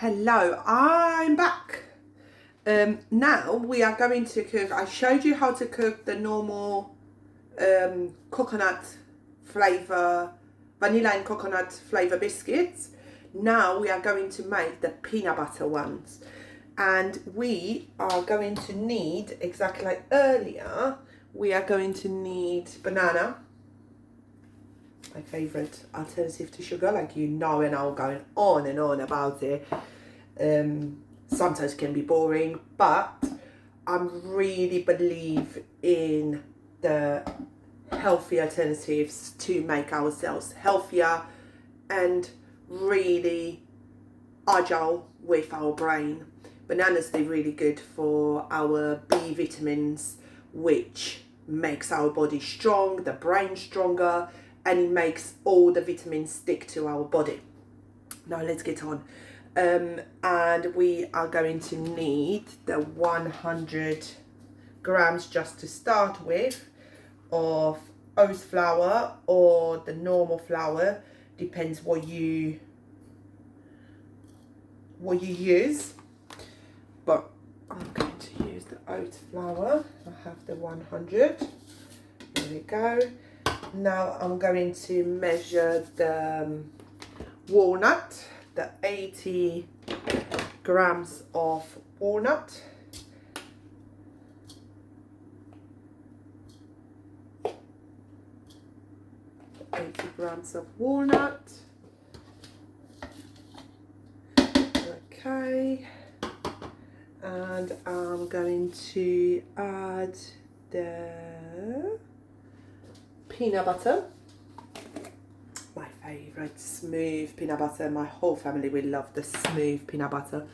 Hello, I'm back. Now we are going to cook. I showed you how to cook the normal coconut flavour, vanilla and coconut flavour biscuits. Now we are going to make the peanut butter ones. And we are going to need, exactly like earlier, we are going to need banana. My favourite alternative to sugar, like and I'll go on and on about it. Sometimes it can be boring, but I really believe in the healthy alternatives to make ourselves healthier and really agile with our brain. Bananas are really good for our B vitamins, which makes our body strong, the brain stronger, and it makes all the vitamins stick to our body. Now let's get on. And we are going to need the 100 grams just to start with of oat flour or the normal flour, depends what you use, but I'm going to use the oat flour. I have the 100. There we go. Now I'm going to measure the walnut, the 80 grams of walnut. The 80 grams of walnut. Okay. And I'm going to add the peanut butter. My favourite smooth peanut butter. My whole family will love the smooth peanut butter.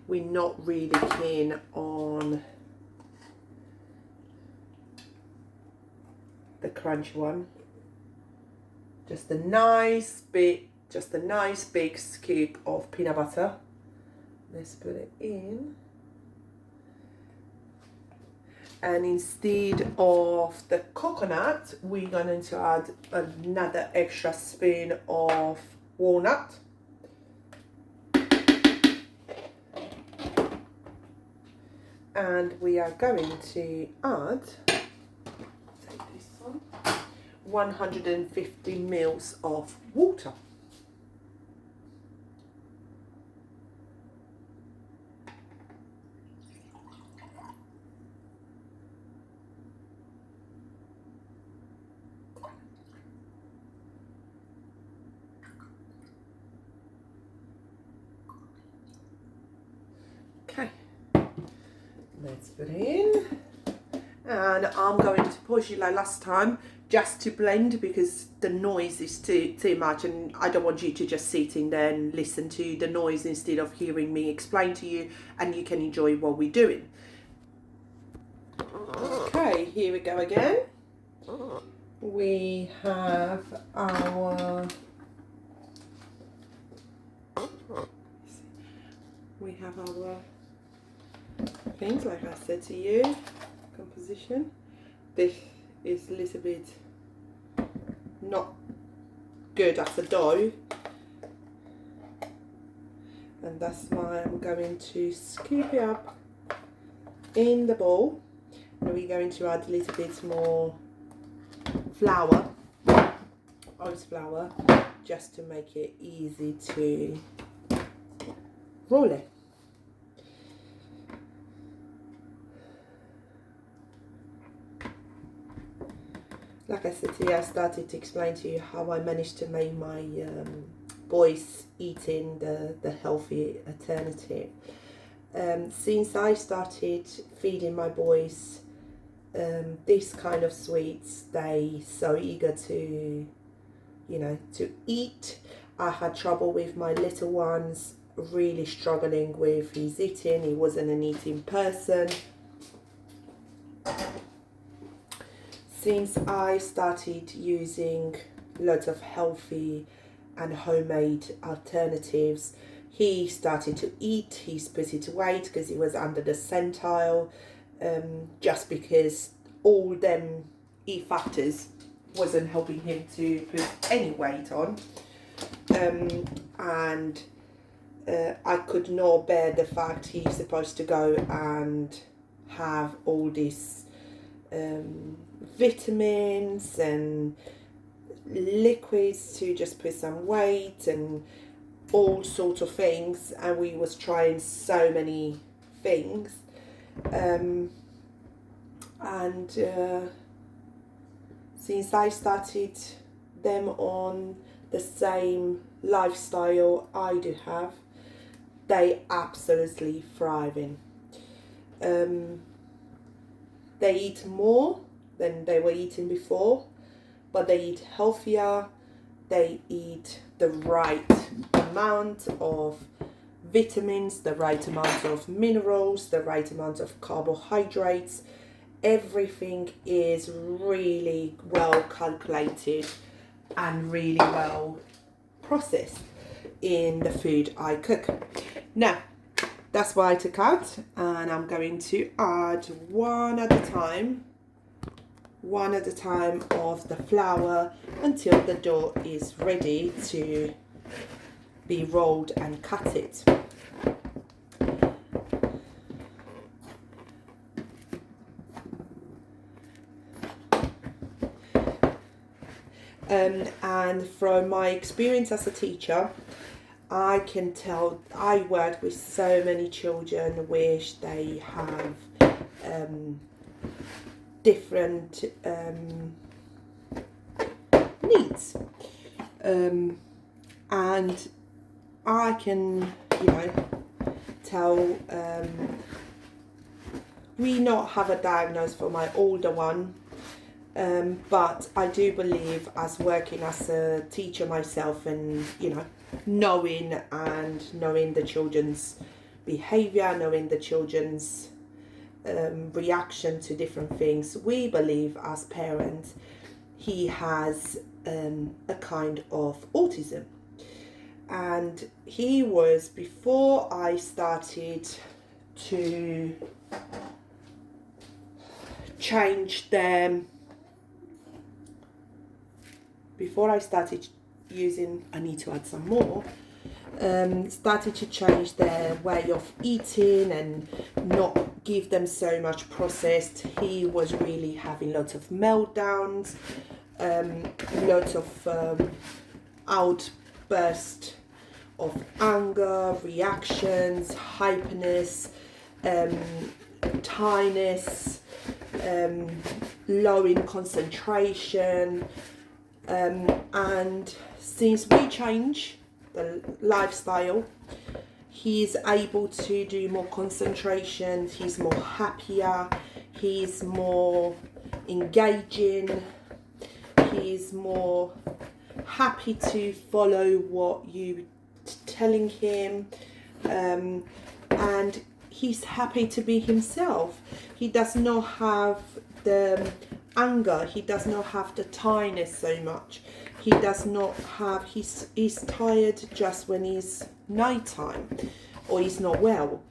We're not really keen on the crunchy one. Just a nice big scoop of peanut butter. Let's put it in. And instead of the coconut, we're going to add another extra spoon of walnut. And we are going to add, take this one, 150 ml of water. Okay, let's put it in, and I'm going to push it like last time just to blend, because the noise is too much, and I don't want you to just sit in there and listen to the noise instead of hearing me explain to you, and you can enjoy what we're doing. Okay, here we go again. We have our things, like I said to you, composition. This is a little bit not good as a dough, and that's why I'm going to scoop it up in the bowl, and we're going to add a little bit more flour, oat flour, just to make it easy to roll it. Like I said to you, I started to explain to you how I managed to make my boys eating the healthy alternative. Since I started feeding my boys this kind of sweets, they so eager to, to eat. I had trouble with my little ones, really struggling with his eating. He wasn't an eating person. Since I started using lots of healthy and homemade alternatives, he started to eat. He's put it weight because he was under the centile, just because all them E factors wasn't helping him to put any weight on. And I could not bear the fact he's supposed to go and have all these vitamins and liquids to just put some weight and all sorts of things, and we was trying so many things, and since I started them on the same lifestyle I do have, they absolutely thriving. They eat more than they were eating before, but they eat healthier, they eat the right amount of vitamins, the right amount of minerals, the right amount of carbohydrates. Everything is really well calculated and really well processed in the food I cook. Now, that's what I took out, and I'm going to add one at a time of the flour until the dough is ready to be rolled and cut it. And from my experience as a teacher, I can tell I work with so many children which they have different needs, and I can, tell we not have a diagnosis for my older one, but I do believe, as working as a teacher myself, and knowing the children's behavior, knowing the children's reaction to different things, we believe as parents he has a kind of autism. And he was, before I started to change them, before I started using, I need to add some more, started to change their way of eating and not give them so much processed, he was really having lots of meltdowns, lots of outbursts of anger, reactions, hyperness, tiredness, low in concentration, and since we change the lifestyle, he's able to do more concentration, he's more happier, he's more engaging, he's more happy to follow what you telling him, and he's happy to be himself. He does not have the anger, he does not have the tiredness so much, he does not have, he's tired just when it's nighttime or he's not well,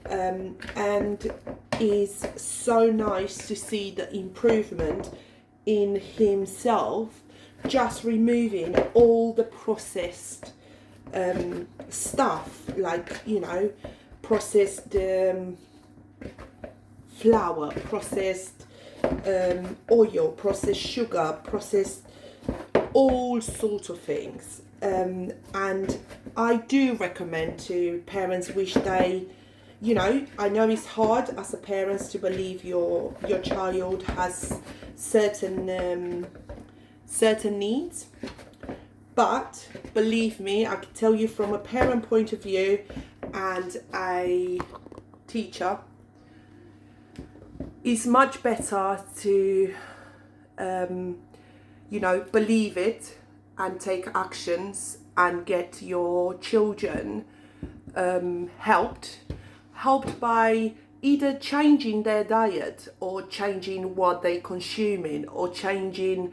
and it's so nice to see the improvement in himself, just removing all the processed stuff, like processed flour, processed oil, processed sugar, processed all sorts of things, and I do recommend to parents which they, I know it's hard as a parent to believe your child has certain needs, but believe me, I can tell you from a parent point of view and a teacher, it's much better to believe it and take actions and get your children helped by either changing their diet or changing what they consuming or changing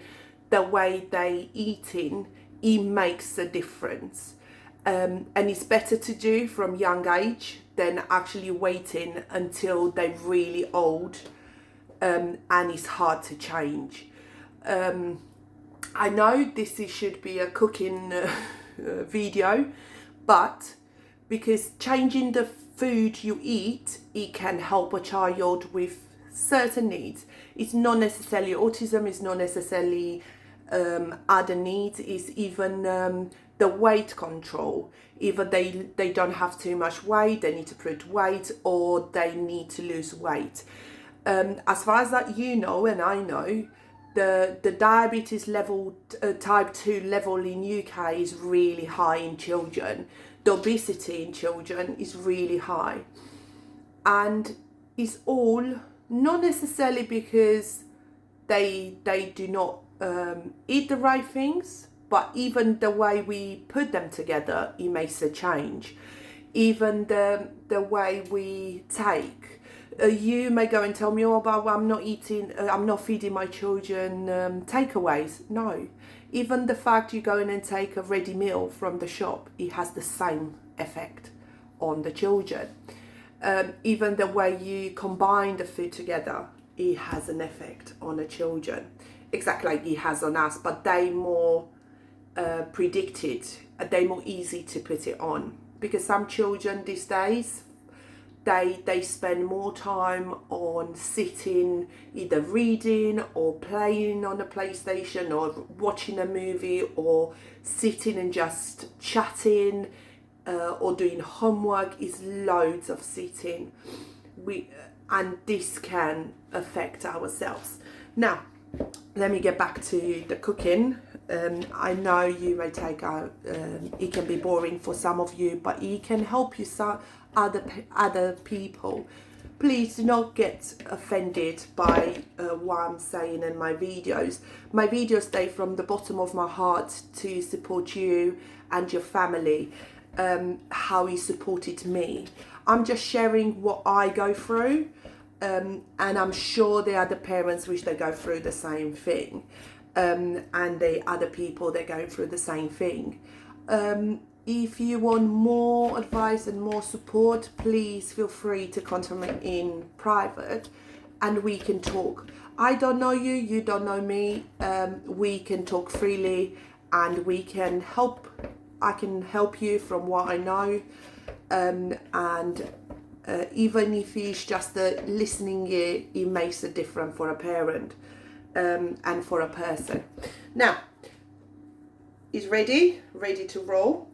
the way they eating. It makes a difference, and it's better to do from young age than actually waiting until they're really old, and it's hard to change. I know this should be a cooking video, but because changing the food you eat, it can help a child with certain needs. It's not necessarily autism, it's not necessarily other needs, it's even the weight control. Either they don't have too much weight, they need to put weight, or they need to lose weight. As far as that you know and I know, the diabetes level, type 2 level in UK is really high in children. The obesity in children is really high. And it's all not necessarily because they do not eat the right things, but even the way we put them together, it makes a change. Even the way we take. You may go and tell me, oh, but I'm not eating, I'm not feeding my children takeaways. No, even the fact you go in and take a ready meal from the shop, it has the same effect on the children. Even the way you combine the food together, it has an effect on the children, exactly like it has on us, but they more predicted, they more easy to put it on, because some children these days, they spend more time on sitting, either reading or playing on a PlayStation or watching a movie, or sitting and just chatting or doing homework. Is loads of sitting. And this can affect ourselves. Now, let me get back to the cooking. I know you may take out, it can be boring for some of you, but it can help you other people. Please do not get offended by what I'm saying in my videos. My videos stay from the bottom of my heart to support you and your family, how you supported me. I'm just sharing what I go through, and I'm sure the other parents wish they go through the same thing, and the other people, they're going through the same thing. If you want more advice and more support, please feel free to contact me in private and we can talk. I don't know you, you don't know me. We can talk freely and we can help. I can help you from what I know. Even if it's just a listening ear, it makes a difference for a parent and for a person. Now, it's ready to roll.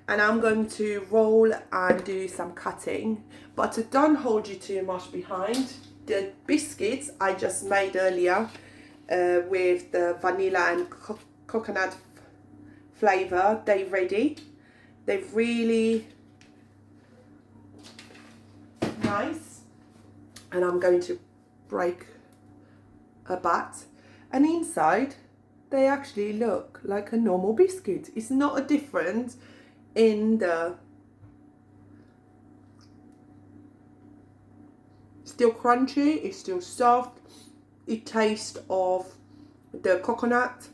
And I'm going to roll and do some cutting, but to don't hold you too much behind. The biscuits I just made earlier with the vanilla and coconut flavor, they're ready. They're really nice. And I'm going to break a bat. And inside, they actually look like a normal biscuit. It's not a difference in the, still crunchy, it's still soft, it tastes of the coconut,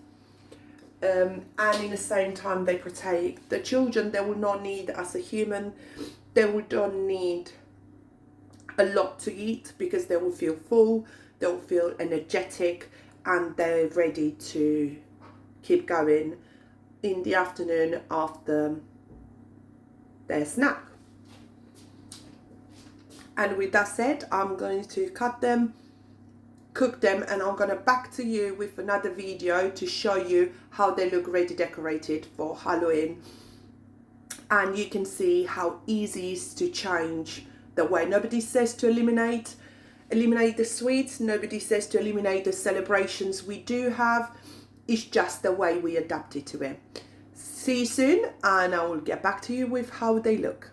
and in the same time they protect the children. They will not need, as a human, they will not need a lot to eat because they will feel full, they will feel energetic, and they're ready to keep going in the afternoon after their snack. And with that said, I'm going to cut them, cook them, and I'm going to back to you with another video to show you how they look ready decorated for Halloween. And you can see how easy it is to change the way. Nobody says to eliminate the sweets, nobody says to eliminate the celebrations we do have. It's just the way we adapt it to it. See you soon, and I will get back to you with how they look.